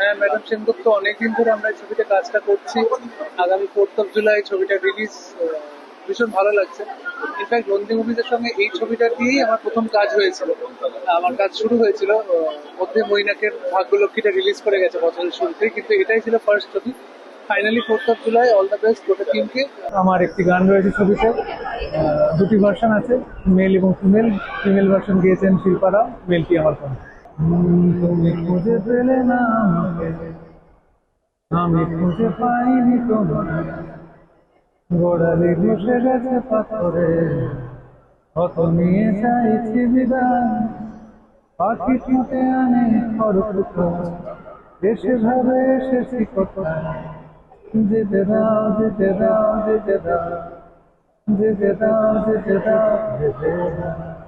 হ্যাঁ, ম্যাডাম সেনগুপ্ত অনেকদিন ধরে আমরা এই ছবিতে কাজটা করছি। আগামী 4th জুলাই ছবিটা রিলিজ। ভীষণ ভালো লাগছে। ইনফ্যাক্ট নন্দী মুভিজের সঙ্গে এই ছবিটা দিয়েই আমার প্রথম কাজ হয়েছিল। আমার কাজ শুরু হয়েছিল মধ্যে মৈনাকের ভাগ্যলক্ষ্মীটা রিলিজ করে গেছে বছরের শুরুতেই, কিন্তু এটাই ছিল ফার্স্ট ছবি। Finally 4th July, all the best গোটা টিমকে। আমার একটি গান রয়েছে ছবিতে, দুটি ভার্সন আছে, মেল এবং ফিমেল। ফিমেল ভার্সন গিয়েছেন শিল্পারা, মেলটি আমার কণ্ঠে। তুমি খুঁজে পেলে না আমাকে, আমি খুঁজে পাইনি তোমাকে, গোড়ালি বসে গেছে পাথরে, কত নিয়ে চাইছি বিদায়, পাখি ছুটে আনে খড়কুটো, এসে ভাবে এসেছি কোথায়, যেতে দাও যেতে দাও যেতে দাও, যেতে দাও যেতে দাও যেতে দাও।